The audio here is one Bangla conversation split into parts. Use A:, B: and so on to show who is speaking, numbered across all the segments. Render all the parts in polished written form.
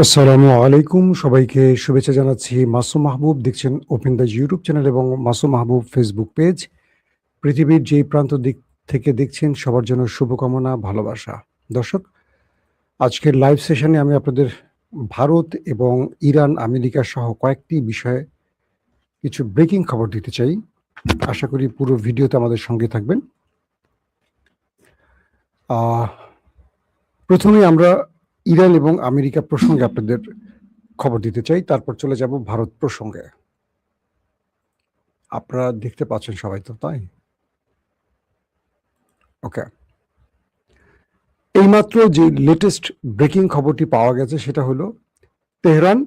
A: আসসালামু আলাইকুম, সবাইকে শুভেচ্ছা জানাচ্ছি। মাসুম মাহবুব দেখছেন ওপেন দ্য ইউটিউব চ্যানেল এবং মাসুম মাহবুব ফেসবুক পেজ। পৃথিবীর যেই প্রান্ত দিক থেকে দেখছেন সবার জন্য শুভকামনা, ভালোবাসা। দর্শক, আজকের লাইভ সেশনে আমি আপনাদের ভারত এবং ইরান, আমেরিকা সহ কয়েকটি বিষয়ে কিছু ব্রেকিং খবর দিতে চাই। আশা করি পুরো ভিডিওতে আমাদের সঙ্গে থাকবেন। প্রথমে আমরা ইরান এবং আমেরিকা প্রসঙ্গে আপনাদের খবর দিতে চাই, তারপর চলে যাব ভারত প্রসঙ্গে। আপনারা দেখতে পাচ্ছেন সবাই তো, তাই? ওকে। এইমাত্র যে লেটেস্ট ব্রেকিং খবরটি পাওয়া গেছে সেটা হলো তেহরান,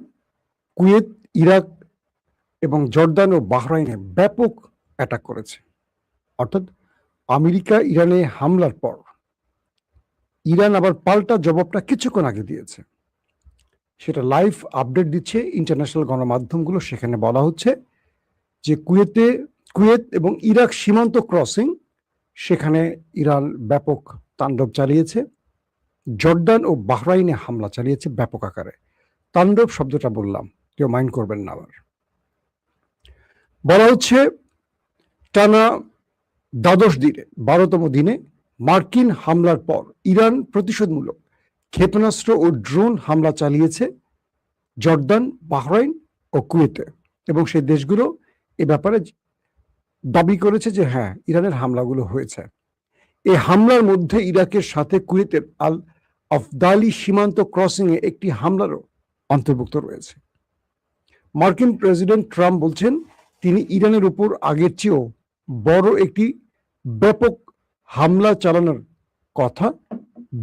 A: কুয়েত, ইরাক এবং জর্দান ও বাহরাইনে ব্যাপক অ্যাটাক করেছে। অর্থাৎ আমেরিকা ইরানে হামলার পর ইরান আবার পাল্টা জবাবটা কিছুক্ষণ আগে দিয়েছে। সেটা লাইভ আপডেট দিচ্ছে ইন্টারন্যাশনাল গণমাধ্যমগুলো। সেখানে বলা হচ্ছে যে কুয়েত এবং ইরাক সীমান্ত ক্রসিং, সেখানে ইরান ব্যাপক তাণ্ডব চালিয়েছে। জর্দান ও বাহরাইনে হামলা চালিয়েছে ব্যাপক আকারে। তাণ্ডব শব্দটা বললাম, কেউ মাইন্ড করবেন না। আবার বলা হচ্ছে টানা 12তম দিনে মার্কিন হামলার পর ইরান প্রতিশোধমূলক ক্ষেপণাস্ত্র ও ড্রোন হামলা চালিয়েছে জর্দান, বাহরাইন ও কুয়েতে, এবং সেই দেশগুলো এ ব্যাপারে দাবি করেছে যে হ্যাঁ, ইরানের হামলাগুলো হয়েছে। এই হামলার মধ্যে ইরাকের সাথে কুয়েতের আল আফদালি সীমান্ত ক্রসিংয়ে একটি হামলারও অন্তর্ভুক্ত রয়েছে। মার্কিন প্রেসিডেন্ট ট্রাম্প বলছেন তিনি ইরানের উপর আগের চেয়েও বড় একটি ব্যাপক হামলা চালানোর কথা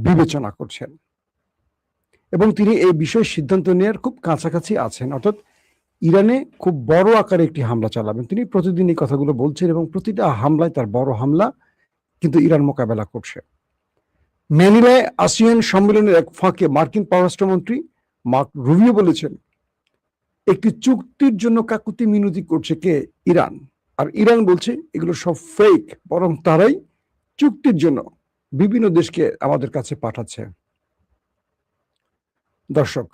A: বিবেচনা করছেন এবং তিনি এই বিষয়ে সিদ্ধান্ত নেওয়ার খুব কাছাকাছি আছেন। অর্থাৎ ইরানে খুব বড় আকারে একটি হামলা চালাবেন। তিনি প্রতিদিন এই কথাগুলো বলছেন এবং প্রতিটা হামলায় তার বড় হামলা কিন্তু ইরান মোকাবেলা করছে। ম্যানিলায় আসিয়ান সম্মেলনের এক ফাঁকে মার্কিন পররাষ্ট্রমন্ত্রী মার্ক রুবিও বলেছেন একটি চুক্তির জন্য কাকুতি মিনতি করছে কে? ইরান। আর ইরান বলছে এগুলো সব ফেক, বরং তারাই চুক্তির জন্য বিভিন্ন দেশকে আমাদের কাছে পাঠাচ্ছে। দর্শক,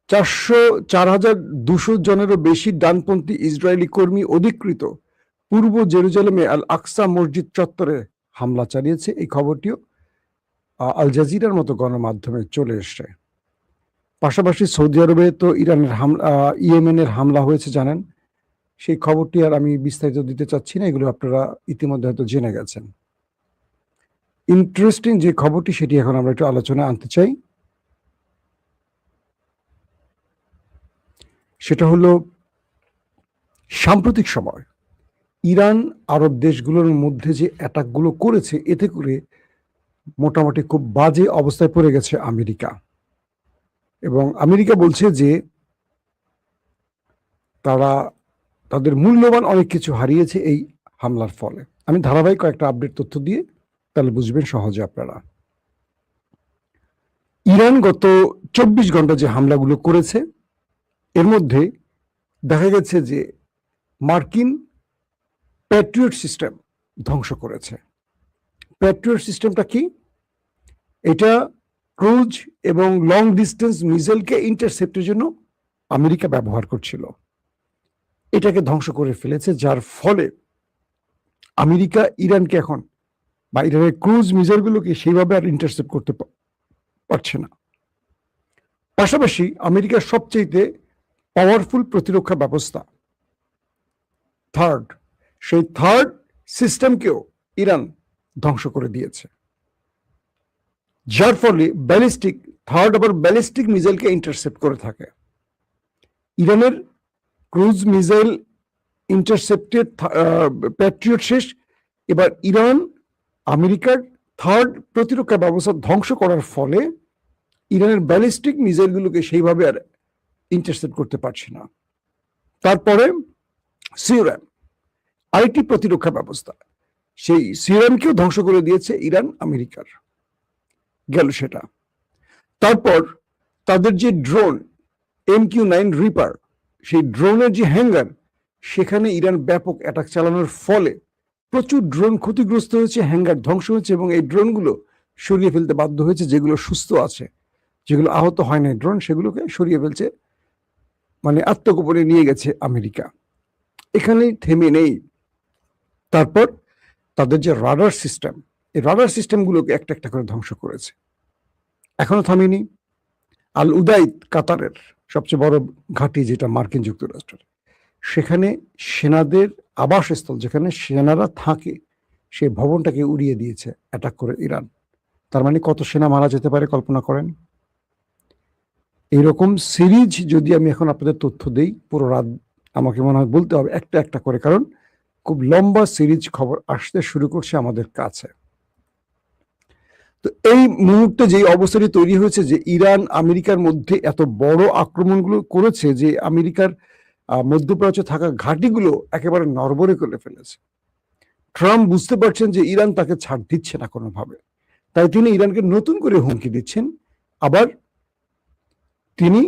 A: 4,200 জনেরও বেশি ডানপন্থী ইসরায়েলি কর্মী অধিকৃত পূর্ব জেরুজালেমে আল আকসা মসজিদ চত্বরে হামলা চালিয়েছে। এই খবরটিও আল জাজিরার মতো গণমাধ্যমে চলে এসছে। পাশাপাশি সৌদি আরবে তো ইরানের ইয়েমেনের হামলা হয়েছে জানেন। সেই খবরটি আর আমি বিস্তারিত দিতে চাচ্ছি না, এগুলো আপনারা ইতিমধ্যে হয়তো জেনে গেছেন। ইন্টারেস্টিং যে খবরটি সেটি এখন আমরা একটু আলোচনায় আনতে চাই। সেটা হলো সাম্প্রতিক সময় ইরান আরব দেশগুলোর মধ্যে যে অ্যাটাকগুলো করেছে, এতে করে মোটামুটি খুব বাজে অবস্থায় পড়ে গেছে আমেরিকা। এবং আমেরিকা বলছে যে তারা তাদের মূল্যবান অনেক কিছু হারিয়েছে এই হামলার ফলে। আমি ধারাবাহিক কয়েকটা আপডেট তথ্য দিয়ে তাহলে বুঝবেন সহজে আপনারা। ইরান গত 24 ঘন্টা যে হামলাগুলো করেছে, এর মধ্যে দেখা গেছে যে মার্কিন প্যাট্রিয়ট সিস্টেম ধ্বংস করেছে। প্যাট্রিয়ট সিস্টেমটা কি? এটা ক্রুজ এবং লং ডিস্টেন্স মিসাইলকে ইন্টারসেপ্টের জন্য আমেরিকা ব্যবহার করছিল। এটাকে ধ্বংস করে ফেলেছে, যার ফলে আমেরিকা ইরানকে এখন বা ইরানের ক্রুজ মিসাইলগুলোকে সেইভাবে আর ইন্টারসেপ্ট করতে পারছে না। পাশাপাশি আমেরিকার সবচেয়ে পাওয়ারফুল প্রতিরক্ষা ব্যবস্থা সেই থার্ড সিস্টেমকেও ইরান ধ্বংস করে দিয়েছে, যার ফলে ব্যালিস্টিক মিসাইলকে ইন্টারসেপ্ট করে থাকে। ইরানের ক্রুজ মিসাইল ইন্টারসেপ্টেড প্যাট্রিয়ট শেষ। এবার ইরান আমেরিকার থার্ড প্রতিরক্ষা ব্যবস্থা ধ্বংস করার ফলে ইরানের ব্যালিস্টিক মিসাইলগুলোকে সেইভাবে আর ইন্টারসেপ্ট করতে পারছে না। তারপরে সিরাম, আরেকটি প্রতিরক্ষা ব্যবস্থা, সেই সিরামকেও ধ্বংস করে দিয়েছে ইরান আমেরিকার। গেল সেটা। তারপর তাদের যে ড্রোন MQ-9 রিপার, সেই ড্রোনের যে হ্যাঙ্গার, সেখানে ইরান ব্যাপক অ্যাটাক চালানোর ফলে প্রচুর ড্রোন ক্ষতিগ্রস্ত হয়েছে, হ্যাঙ্গার ধ্বংস হয়েছে এবং এই ড্রোনগুলো সরিয়ে ফেলতে বাধ্য হয়েছে যেগুলো সুস্থ আছে। যেগুলো আহত হয় না ড্রোন, সেগুলোকে সরিয়ে ফেলছে, মানে আত্মগোপনে নিয়ে গেছে আমেরিকা। এখানেই থেমে নেই। তারপর তাদের যে রাডার সিস্টেম, এই রাডার সিস্টেমগুলোকে একটা একটা করে ধ্বংস করেছে। এখনো থামেনি। আল উদাইদ, কাতারের সবচেয়ে বড় ঘাঁটি, যেটা মার্কিন যুক্তরাষ্ট্রের, সেখানে সেনাদের আবাসস্থল, যেখানে সেনারা থাকে, সেই ভবনটাকে উড়িয়ে দিয়েছে অ্যাটাক করে ইরান। তার মানে কত সেনা মারা যেতে পারে কল্পনা করেন। এইরকম সিরিজ যদি আমি এখন আপনাদের তথ্য দেই, পুরো রাত আমাকে মনে হয় বলতে হবে একটা একটা করে, কারণ খুব লম্বা সিরিজ খবর আসতে শুরু করছে আমাদের কাছে। তো এই মুহূর্তে যে অবস্থাটি তৈরি হয়েছে, যে ইরান আমেরিকার মধ্যে এত বড় আক্রমণগুলো করেছে, যে আমেরিকার মধ্যপ্রাচ্যে থাকা ঘাঁটিগুলো একেবারে নড়বড়ে করে ফেলেছে। ট্রাম্প বুঝতে পারছেন যে ইরান তাকে ছাড় দিচ্ছে না কোনোভাবে, তাই তিনি ইরানকে নতুন করে হুমকি দিচ্ছেন। আবার তিনি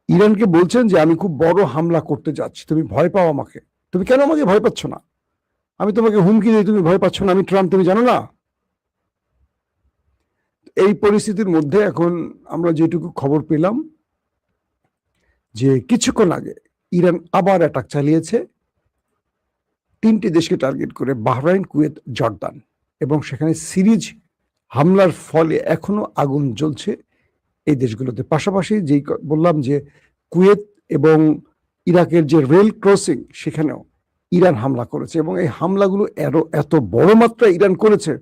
A: ইরানকে বলছেন যে আমি খুব বড় হামলা করতে যাচ্ছি, তুমি ভয় পাও আমাকে, তুমি কেন আমাকে ভয় পাচ্ছ না? আমি তোমাকে হুমকি দিই, তুমি ভয় পাচ্ছ না, আমি ট্রাম্প, তুমি জানো না? এই পরিস্থিতির মধ্যে এখন আমরা যেটুকু খবর পেলাম, যে কিছুক্ষণ আগে ইরান আবার অ্যাটাক চালিয়েছে 3টি দেশকে টার্গেট করে, বাহরাইন, কুয়েত, জর্দান, এবং সেখানে সিরিজ হামলার ফলে এখনো আগুন জ্বলছে এই দেশগুলোতে। পাশাপাশি যেই বললাম যে কুয়েত এবং ইরাকের যে রেল ক্রসিং, সেখানেও ইরান হামলা করেছে, এবং এই হামলাগুলো এত বড় মাত্রায় ইরান করেছে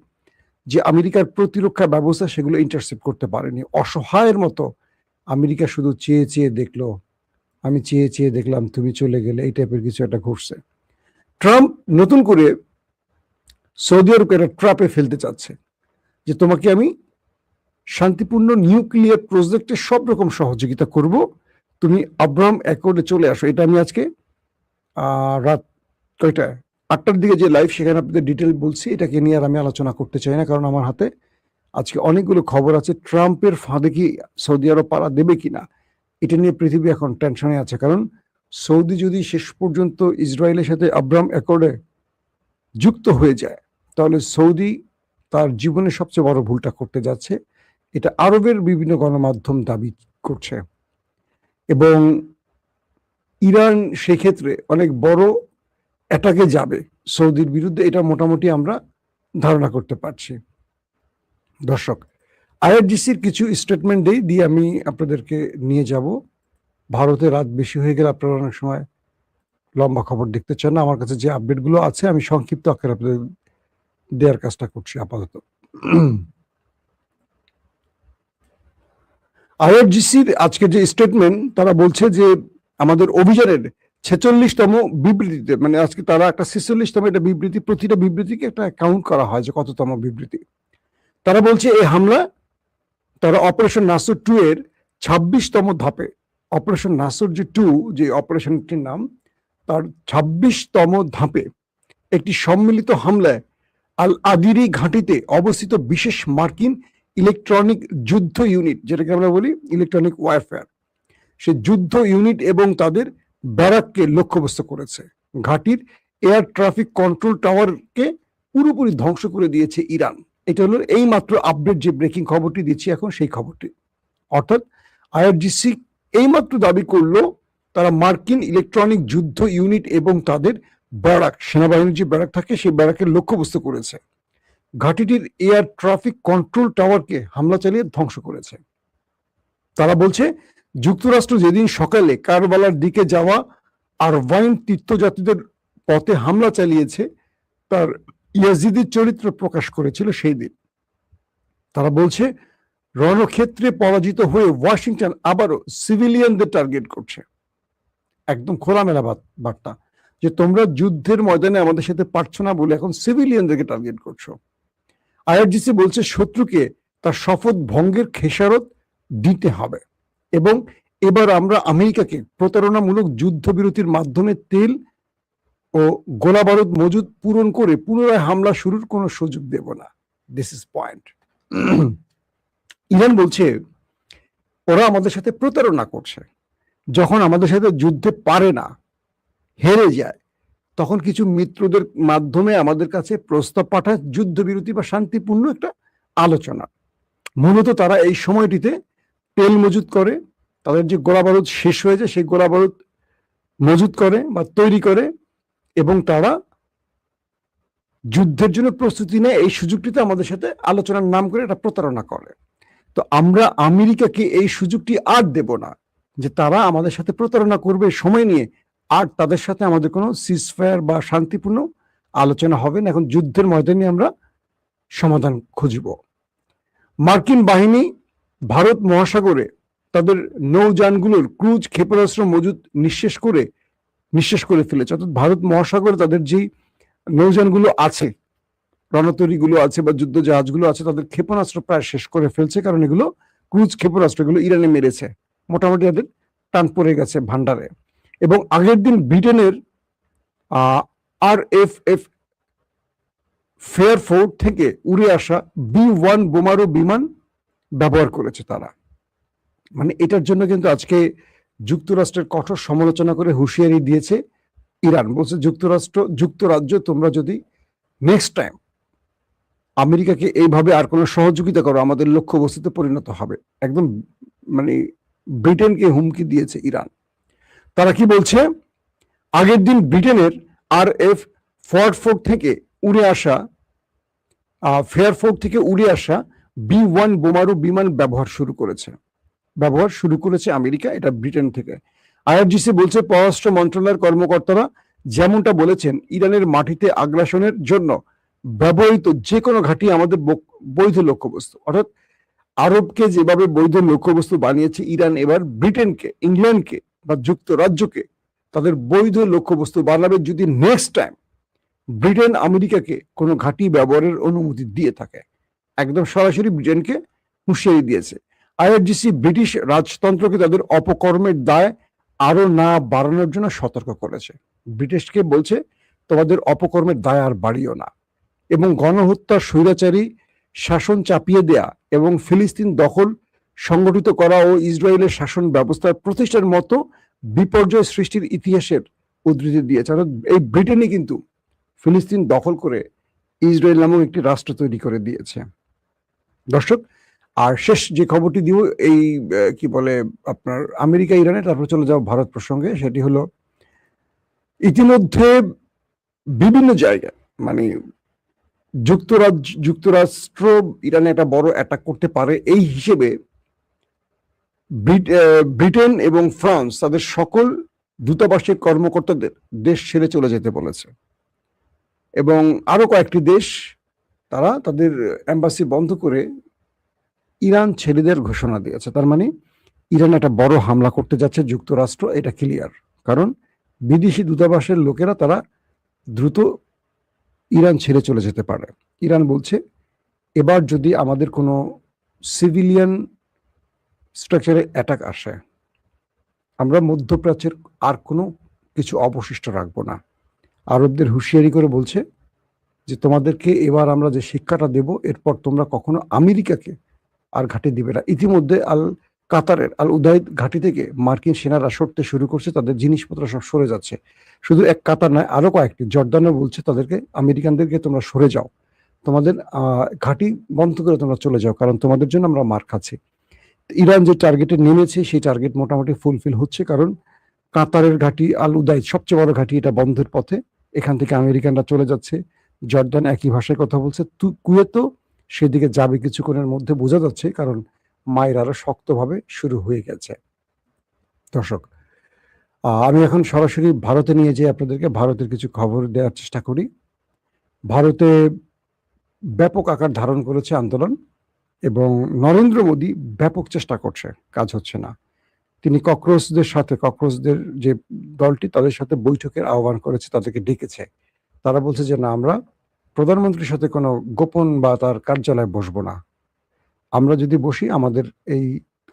A: যে আমেরিকার প্রতিরক্ষা ব্যবস্থা সেগুলো ইন্টারসেপ্ট করতে পারেনি। অসহায়ের মতো আমেরিকা শুধু চেয়ে চেয়ে দেখলো, আমি চেয়ে চেয়ে দেখলাম, তুমি চলে গেলে, এই টাইপের কিছু একটা ঘটছে। ট্রাম্প নতুন করে সৌদি আরবকে একটা ট্র্যাপে ফেলতে চাচ্ছে, যে তোমাকে আমি শান্তিপূর্ণ নিউক্লিয়ার প্রজেক্টে সব রকম সহযোগিতা করব, তুমি আব্রাহাম অ্যাকর্ডে চলে আসো। এটা আমি আজকে রাত কয়টা 8টার দিকে যে লাইভ, সেখানে আপনাদের ডিটেল বলছি। এটাকে নিয়ে আর আমি আলোচনা করতে চাই না, কারণ আমার হাতে আজকে অনেকগুলো খবর আছে। ট্রাম্পের ফাঁদে কি সৌদি আরব পাড়া দেবে কিনা, এটা নিয়ে পৃথিবী এখন টেনশনে আছে। কারণ সৌদি যদি শেষ পর্যন্ত ইসরায়েলের সাথে আব্রাহাম অ্যাকর্ডে যুক্ত হয়ে যায়, তাহলে সৌদি তার জীবনের সবচেয়ে বড় ভুলটা করতে যাচ্ছে। এটা আরবের বিভিন্ন গণমাধ্যম দাবি করছে, এবং ইরান সেক্ষেত্রে অনেক বড় অ্যাটাকে যাবে সৌদির বিরুদ্ধে, এটা মোটামুটি আমরা ধারণা করতে পারছি। দর্শক, আইআরজিসির কিছু স্টেটমেন্ট দিয়ে আমি আপনাদেরকে নিয়ে যাব। ভারতে রাত বেশি হয়ে গেলে আপনারা অনেক সময় লম্বা খবর দেখতে চান না। আমার কাছে যে আপডেটগুলো আছে আমি সংক্ষিপ্ত আকারে আপনাদের দেওয়ার কাজটা করছি আপাতত। আইআরজিসির আজকে যে স্টেটমেন্ট, তারা বলছে যে আমাদের অভিযানের 46তম বিবৃতিতে, মানে আজকে তারা একটা 46তম একটা বিবৃতি, প্রতিটা বিবৃতিকে একটা কাউন্ট করা হয় যে কততম বিবৃতি। তারা বলছে এই হামলা তারা অপারেশন নাসর 2 এর 26তম ধাপে, অপারেশন নাসর যে 2 যে অপারেশনটির নাম, তার 26তম ধাপে একটি সম্মিলিত হামলায় আল আদিরি ঘাঁটিতে অবস্থিত বিশেষ মার্কিন ইলেকট্রনিক যুদ্ধ ইউনিট, যেটাকে আমরা বলি ইলেকট্রনিক ওয়ারফেয়ার, সে যুদ্ধ ইউনিট এবং তাদের ব্যারাককে লক্ষ্যবস্তু করেছে। ঘাঁটির এয়ার ট্রাফিক কন্ট্রোল টাওয়ারকে পুরোপুরি ধ্বংস করে দিয়েছে ইরান। এটা হলো এই মাত্র আপডেট, যে ব্রেকিং খবরটি দিচ্ছি এখন, সেই খবরটি। অর্থাৎ আইআরজিসি এইমাত্র দাবি করলো তারা মার্কিন ইলেকট্রনিক যুদ্ধ ইউনিট এবং তাদের ব্যারাক, সেনাবাহিনীর যে ব্যারাক থাকে, সেই ব্যারাকের লক্ষ্যবস্তু করেছে। ঘাঁটিটির এয়ার ট্রাফিক কন্ট্রোল টাওয়ারকে হামলা চালিয়ে ধ্বংস করেছে। তারা বলছে যুক্তরাষ্ট্র যেদিন সকালে কারবালার দিকে যাওয়া আরভাইন তীর্থযাত্রীদের পথে হামলা চালিয়েছে, তার ইয়াজিদির চরিত্র প্রকাশ করেছিল সেই দিন। তারা বলছে রণক্ষেত্রে পরাজিত হয়ে ওয়াশিংটন আবারও সিভিলিয়ানদের টার্গেট করছে। একদম খোলামেলা বার্তা, যে তোমরা যুদ্ধের ময়দানে আমাদের সাথে পারছো না বলে এখন সিভিলিয়ানদেরকে টার্গেট করছো। আইআরজিসি বলছে শত্রুকে তার শপথ ভঙ্গের খেসারত দিতে হবে, এবং এবার আমরা আমেরিকাকে প্রতারণামূলক যুদ্ধবিরতির মাধ্যমে তেল ও গোলাবারুদ মজুদ পূরণ করে পুনরায় হামলা শুরুর কোনো সুযোগ দেব না। This is point. ইরান বলছে ওরা আমাদের সাথে প্রতারণা করছে। যখন আমাদের সাথে যুদ্ধে পারে না, হেরে যায়, তখন কিছু মিত্রদের মাধ্যমে আমাদের কাছে প্রস্তাব পাঠায় যুদ্ধবিরতি বা শান্তিপূর্ণ একটা আলোচনা। মূলত তারা এই সময়টিতে তেল মজুত করে, তাদের যে গোলা বারুদ শেষ হয়ে যায় সেই গোলা বারুদ মজুত করে বা তৈরি করে, এবং তারা যুদ্ধের জন্য প্রস্তুতি নেয় এই সুযোগটিতে আমাদের সাথে আলোচনার নাম করে এটা প্রতারণা করে। তো আমরা আমেরিকাকে এই সুযোগটি আর দেব না যে তারা আমাদের সাথে প্রতারণা করবে সময় নিয়ে, আর তাদের সাথে আমাদের কোনো সিজফায়ার বা শান্তিপূর্ণ আলোচনা হবে না। এখন যুদ্ধের ময়দানে আমরা সমাধান খুঁজব। মার্কিন বাহিনী ভারত মহাসাগরে তাদের নৌযানগুলোর ক্রুজ ক্ষেপণাস্ত্র মজুদ নিঃশেষ করে ফেলেছে। অর্থাৎ ভারত মহাসাগরে তাদের যেই নৌযানগুলো আছে, রণতরীগুলো আছে বা যুদ্ধ জাহাজগুলো আছে, তাদের ক্ষেপণাস্ত্র প্রায় শেষ করে ফেলছে, কারণ এগুলো ক্রুজ ক্ষেপণাস্ত্রগুলো ইরানে মেরেছে, মোটামুটি তাদের টান পড়ে গেছে ভান্ডারে। এবং আগের দিন ব্রিটেনের RFF ফেয়ারফোর্ট থেকে উড়ে আসা B-1 বোমারু বিমান ব্যবহার করেছে তারা। মানে এটার জন্য কিন্তু আজকে যুক্তরাষ্ট্রের কঠোর সমালোচনা করে হুঁশিয়ারি দিয়েছে ইরান। বলছে যুক্তরাজ্য, তোমরা যদি নেক্সট টাইম আমেরিকাকে এইভাবে আর কোনো সহযোগিতা করো, আমাদের লক্ষ্যবস্তুতে পরিণত হবে। একদম মানে ব্রিটেনকে হুমকি দিয়েছে ইরান। তারা কি বলছে, আগের দিন ব্রিটেনের RF ফেয়ারফোর্ট থেকে উড়ে আসা B-1 বোমারু বিমান ব্যবহার শুরু করেছে আমেরিকা, এটা ব্রিটেন থেকে। IRGC বলছে পররাষ্ট্র মন্ত্রণালয়ের কর্মকর্তারা যেমনটা বলেছেন, ইরানের মাটিতে আগ্রাসনের জন্য ব্যবহৃত যে কোনো ঘাঁটি আমাদের বৈধ লক্ষ্যবস্তু। অর্থাৎ আরবকে যেভাবে বৈধ লক্ষ্যবস্তু বানিয়েছে ইরান, এবার ব্রিটেনকে, ইংল্যান্ডকে বা যুক্তরাজ্যকে তাদের বৈধ লক্ষ্যবস্তু বানাবে যদি নেক্সট টাইম ব্রিটেন আমেরিকাকে কোনো ঘাঁটি ব্যবহারের অনুমতি দিয়ে থাকে। একদম সরাসরি ব্রিটেনকে হুঁশিয়ারি দিয়েছে। IRGC ব্রিটিশ রাজতন্ত্রকে তাদের অপকর্মের দায় আরো না বাড়ানোর জন্য সতর্ক করেছে। ব্রিটিশকে বলছে, তোমাদের অপকর্মের দায় আর বাড়িও না। এবং গণহত্যা, স্বৈরাচারী শাসন চাপিয়ে দেয়া এবং ফিলিস্তিন দখল সংগঠিত করা ও ইসরায়েলের শাসন ব্যবস্থার প্রতিষ্ঠার মতো বিপর্যয় সৃষ্টির ইতিহাসের উদ্ধৃতি দিয়েছে। এই ব্রিটেনই কিন্তু ফিলিস্তিন দখল করে ইসরায়েল নামক একটি রাষ্ট্র তৈরি করে দিয়েছে। দর্শক, আর শেষ যে খবরটি দিব এই কি বলে আপনার আমেরিকা ইরানে, তারপর চলে যাও ভারত প্রসঙ্গে। সেটি হলো, ইতিমধ্যে বিভিন্ন জায়গায় মানে যুক্তরাষ্ট্র ইরানে একটা বড় অ্যাটাক করতে পারে এই হিসেবে ব্রিটেন এবং ফ্রান্স তাদের সকল দূতাবাসের কর্মকর্তাদের দেশ ছেড়ে চলে যেতে বলেছে। এবং আরো কয়েকটি দেশ তারা তাদের এম্বাসি বন্ধ করে ইরান ছেড়ে দেওয়ার ঘোষণা দিয়েছে। তার মানে ইরান একটা বড় হামলা করতে যাচ্ছে যুক্তরাষ্ট্র, এটা ক্লিয়ার। কারণ বিদেশি দূতাবাসের লোকেরা তারা দ্রুত ইরান ছেড়ে চলে যেতে পারে। ইরান বলছে, এবার যদি আমাদের কোনো সিভিলিয়ান স্ট্রাকচারে অ্যাটাক আসে, আমরা মধ্যপ্রাচ্যের আর কোনো কিছু অবশিষ্ট রাখবো না। আরবদের হুঁশিয়ারি করে বলছে যে তোমাদেরকে এবার আমরা যে শিক্ষাটা দেব, এরপর তোমরা কখনো আমেরিকাকে আর ঘাঁটি দিবে না। ইতিমধ্যে কাতারের আল উদাইদ ঘাঁটি থেকে মার্কিন সেনারা সরতে শুরু করছে, তাদের জিনিসপত্র সব সরে যাচ্ছে। শুধু এক কাতার নয়, আরো কয়েকটি। জর্দানও বলছে তাদেরকে, আমেরিকানদেরকে, তোমরা সরে যাও, তোমাদের ঘাঁটি বন্ধ করে তোমরা চলে যাও, কারণ তোমাদের জন্য আমরা মার খাচ্ছি। ইরান যে টার্গেটে নেমেছে সেই টার্গেট মোটামুটি ফুলফিল হচ্ছে, কারণ কাতারের ঘাঁটি আল উদাইদ সবচেয়ে বড় ঘাঁটি, এটা বন্ধের পথে। এখান থেকে আমেরিকানরা চলে যাচ্ছে। জর্দান একই ভাষায় কথা বলছে। কুয়েতও সেদিকে যাবে কিছুক্ষণের মধ্যে, বোঝা যাচ্ছে, কারণ মায়ের আরো শক্তভাবে শুরু হয়ে গেছে। দর্শক, আমি এখন সরাসরি ভারতে নিয়ে যেয়ে আপনাদেরকে ভারতের কিছু খবর দেওয়ার চেষ্টা করি। ভারতে ব্যাপক আকার ধারণ করেছে আন্দোলন, এবং নরেন্দ্র মোদী ব্যাপক চেষ্টা করছে, কাজ হচ্ছে না। তিনি ককরোচদের যে দলটি, তাদের সাথে বৈঠকের আহ্বান করেছে, তাদেরকে ডেকেছে। তারা বলছে যে না, আমরা প্রধানমন্ত্রীর সাথে কোনো গোপন বা তার কার্যালয়ে বসবো না। আমরা যদি বসি, আমাদের এই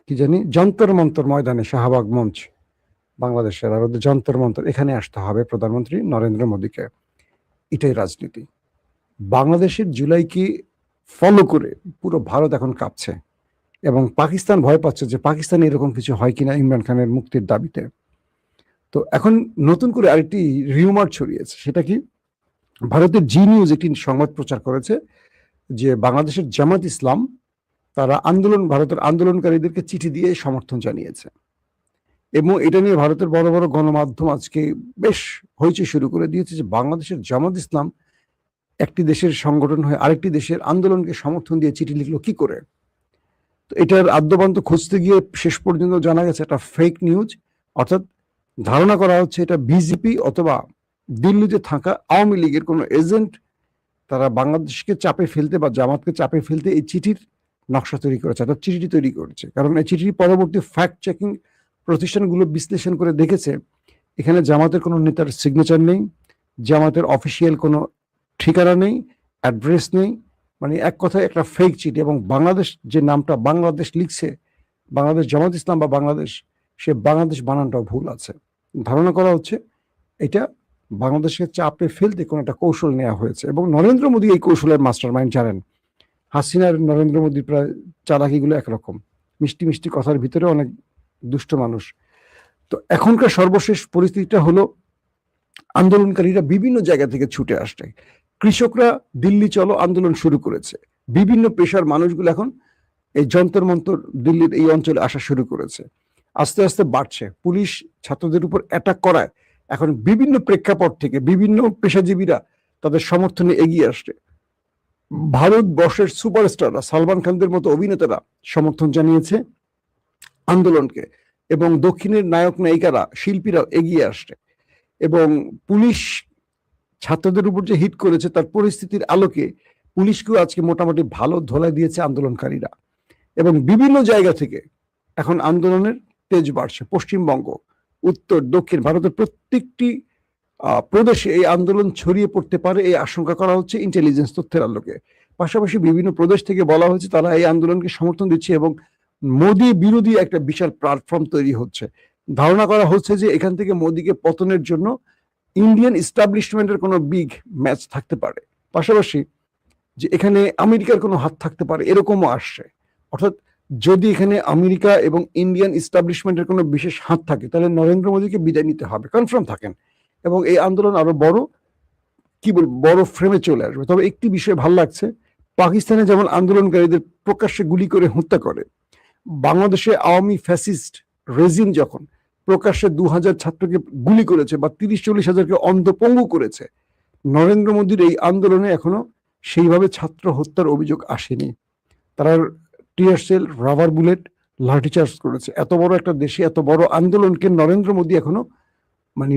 A: কি জানি যন্তর মন্তর ময়দানে, শাহবাগ মঞ্চ বাংলাদেশের, আর ওদের যন্তর মন্তর, এখানে আসতে হবে প্রধানমন্ত্রী নরেন্দ্র মোদীকে। এটাই রাজনীতি। বাংলাদেশের জুলাইকে ফলো করে পুরো ভারত এখন কাঁপছে, এবং পাকিস্তান ভয় পাচ্ছে যে পাকিস্তানে এরকম কিছু হয় কিনা ইমরান খানের মুক্তির দাবিতে। তো এখন নতুন করে আরেকটি রিউমার ছড়িয়েছে। সেটা কি, ভারতের জি নিউজ একটি সংবাদ প্রচার করেছে যে বাংলাদেশের জামাত ইসলাম তারা ভারতের আন্দোলনকারীদেরকে চিঠি দিয়ে সমর্থন জানিয়েছে, এবং এটা নিয়ে ভারতের বড় বড় গণমাধ্যম আজকে বেশ হইচই শুরু করে দিয়েছে যে বাংলাদেশের জামাত ইসলাম একটি দেশের সংগঠন হয়ে আরেকটি দেশের আন্দোলনকে সমর্থন দিয়ে চিঠি লিখলো কি করে। তো এটার আদ্যপান্ত খুঁজতে গিয়ে শেষ পর্যন্ত জানা গেছে এটা ফেক নিউজ, অর্থাৎ ধারণা করা হচ্ছে এটা বিজেপি অথবা দিল্লিতে থাকা আওয়ামী লীগের কোনো এজেন্ট তারা বাংলাদেশকে চাপে ফেলতে বা জামাতকে চাপে ফেলতে এই চিঠির নকশা তৈরি করেছে, অর্থাৎ চিঠিটি তৈরি করেছে। কারণ এই চিঠির পরবর্তী ফ্যাক্ট চেকিং প্রতিষ্ঠানগুলো বিশ্লেষণ করে দেখেছে এখানে জামাতের কোনো নেতার সিগনেচার নেই, জামাতের অফিসিয়াল কোনো ঠিকানা নেই, অ্যাড্রেস নেই, মানে এক কথায় একটা ফেক চিঠি। এবং বাংলাদেশ যে নামটা বাংলাদেশ লিখছে, বাংলাদেশ জামাত ইসলাম বা বাংলাদেশ, সে বাংলাদেশ বানানটাও ভুল আছে। ধারণা করা হচ্ছে এটা বাংলাদেশকে চাপে ফেলতে কোনো একটা কৌশল নেওয়া হয়েছে, এবং নরেন্দ্র মোদী এই কৌশলের মাস্টার মাইন্ড জানেন। হাসিনার নরেন্দ্র মোদীর প্রায় চালাকিগুলো একরকম, মিষ্টি মিষ্টি কথার ভিতরে অনেক দুষ্ট মানুষ। তো এখনকার সর্বশেষ পরিস্থিতিটা হলো আন্দোলনকারীরা বিভিন্ন জায়গা থেকে ছুটে আসছে। কৃষকরা দিল্লি চলো আন্দোলন শুরু করেছে, বিভিন্ন পেশার মানুষগুলো এখন এই যন্তর মন্তর দিল্লির এই অঞ্চলে আসা শুরু করেছে, আস্তে আস্তে বাড়ছে। পুলিশ ছাত্রদের উপর অ্যাটাক করায় এখন বিভিন্ন প্রেক্ষাপট থেকে বিভিন্ন পেশাজীবীরা তাদের সমর্থনে এগিয়ে আসছে। ভারতবর্ষের সুপারস্টাররা সালমান খানদের মতো অভিনেতারা সমর্থন জানিয়েছে আন্দোলনকে, এবং দক্ষিণের নায়ক নায়িকারা শিল্পীরা এগিয়ে আসছে। এবং পুলিশ ছাত্রদের উপর যে হিট করেছে তার পরিস্থিতির আলোকে পুলিশকেও আজকে মোটামুটি ভালো ধোলাই দিয়েছে আন্দোলনকারীরা, এবং বিভিন্ন জায়গা থেকে এখন আন্দোলনের তেজ বাড়ছে। পশ্চিমবঙ্গ, উত্তর, দক্ষিণ ভারতের প্রত্যেকটি প্রদেশে এই আন্দোলন ছড়িয়ে পড়তে পারে এই আশঙ্কা করা হচ্ছে ইন্টেলিজেন্স তথ্যের আলোকে। পাশাপাশি বিভিন্ন প্রদেশ থেকে বলা হয়েছে তারা এই আন্দোলনকে সমর্থন দিচ্ছে, এবং মোদী বিরোধী একটা বিশাল প্ল্যাটফর্ম তৈরি হচ্ছে। ধারণা করা হচ্ছে যে এখান থেকে মোদীকে পতনের জন্য ইন্ডিয়ান ইস্টাবলিশমেন্টের কোনো বিগ ম্যাচ থাকতে পারে, পাশাপাশি যে এখানে আমেরিকার কোনো হাত থাকতে পারে এরকমও আসছে। অর্থাৎ যদি এখানে আমেরিকা এবং ইন্ডিয়ান ইস্টাবলিশমেন্টের কোনো বিশেষ হাত থাকে তাহলে নরেন্দ্র মোদীকে বিদায় নিতে হবে, কনফার্ম থাকেন, এবং এই আন্দোলন আরো বড় ফ্রেমে চলে আসবে। তবে একটি বিষয় ভালো লাগছে, পাকিস্তানে যেমন আন্দোলনকারীদের প্রকাশ্যে গুলি করে হত্যা করে, বাংলাদেশে আওয়ামী ফ্যাসিস্ট রেজিম যখন প্রকাশ্যে 2000 ছাত্রকে গুলি করেছে বা 30-40 হাজারকে অন্ধপঙ্গু করেছে, নরেন্দ্র মোদীর এই আন্দোলনে এখনো সেইভাবে ছাত্র হত্যার অভিযোগ আসেনি। তারা টিয়ার সেল, রাবার বুলেট, লাঠিচার্জ করেছে। এত বড় একটা দেশে এত বড় আন্দোলনকে নরেন্দ্র মোদী এখনো মানে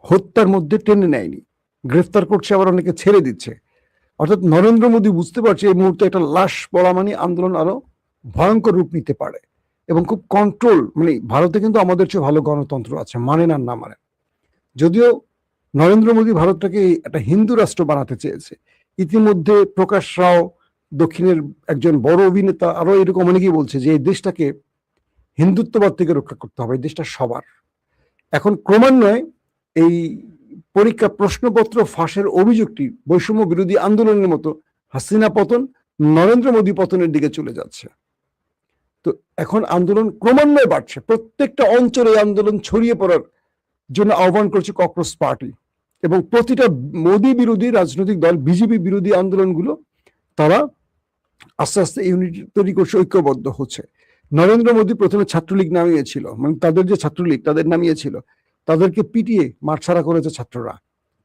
A: হত্যার মধ্যে টেনে নেয়নি, গ্রেফতার করছে, আবার অনেকে ছেড়ে দিচ্ছে। অর্থাৎ নরেন্দ্র মোদী বুঝতে পারছে এই মুহূর্তে একটা লাশ পড়া মানে আন্দোলন আরো ভয়ঙ্কর রূপ নিতে পারে, এবং খুব কন্ট্রোল। মানে ভারতে কিন্তু আমাদের চেয়ে ভালো গণতন্ত্র আছে, মানেন আর না মানেন। যদিও নরেন্দ্র মোদী ভারতটাকে একটা হিন্দু রাষ্ট্র বানাতে চেয়েছে, ইতিমধ্যে প্রকাশ রাও দক্ষিণের একজন বড় অভিনেতা আরো এরকম অনেকেই বলছে যে এই দেশটাকে হিন্দুত্ববাদ থেকে রক্ষা করতে হবে, এই দেশটা সবার। এখন ক্রমান্বয়ে এই পরীক্ষা প্রশ্নপত্র ফাঁসের অভিযোগটি বৈষম্য বিরোধী আন্দোলনের মতো হাসিনা পতন, নরেন্দ্র মোদী পতনের দিকে চলে যাচ্ছে। তো এখন আন্দোলন ক্রমান্বয়ে বাড়ছে, প্রত্যেকটা অঞ্চলে আন্দোলন ছড়িয়ে পড়ার জন্য আহ্বান করছে ককরোচ পার্টি, এবং প্রতিটা মোদী বিরোধী রাজনৈতিক দল, বিজেপি বিরোধী আন্দোলনগুলো তারা আস্তে আস্তে ইউনিটি তৈরি করছে, ঐক্যবদ্ধ হচ্ছে। নরেন্দ্র মোদী প্রথমে ছাত্রলীগ নামিয়েছিল, মানে তাদের যে ছাত্রলীগ তাদের নামিয়েছিল, তাদেরকে পিটিয়ে মারছাড়া করেছে ছাত্ররা,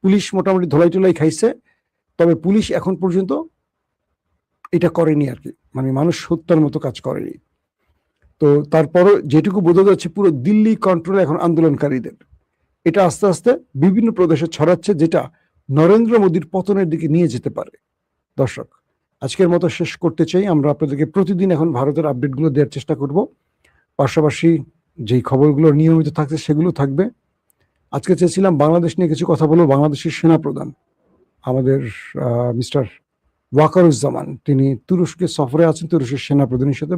A: পুলিশ মোটামুটি ধোলাই টোলাই খাইছে। তবে পুলিশ এখন পর্যন্ত এটা করেনি আর কি, মানে মানুষ হত্যার মতো কাজ করেনি। তো তারপরও যেটুকু বোঝা যাচ্ছে পুরো দিল্লি কন্ট্রোলে এখন আন্দোলনকারীদের, এটা আস্তে আস্তে বিভিন্ন প্রদেশে ছড়াচ্ছে, যেটা নরেন্দ্র মোদীর পতনের দিকে নিয়ে যেতে পারে। দর্শক, আজকের মতো শেষ করতে চাই। আমরা আপনাদেরকে প্রতিদিন এখন ভারতের আপডেটগুলো দেওয়ার চেষ্টা করব, পাশাপাশি যেই খবরগুলো নিয়মিত থাকছে সেগুলো থাকবে। আজকে চেয়েছিলাম বাংলাদেশ নিয়ে কিছু কথা বলবো। বাংলাদেশের সেনাপ্রধান আমাদের মিস্টার ওয়াকারুজ্জামান, তিনি তুরস্কে সফরে আছেন, তুরস্কের সেনাপ্রধানের সাথে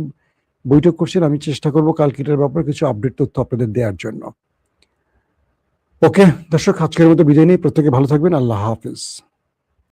A: বৈঠক করছেন। আমি চেষ্টা করবো কালকে এটার ব্যাপারে কিছু আপডেট তথ্য আপনাদের দেওয়ার জন্য। ওকে দর্শক, আজকের মতো বিদায় নেই, প্রত্যেকে ভালো থাকবেন, আল্লাহ হাফিজ।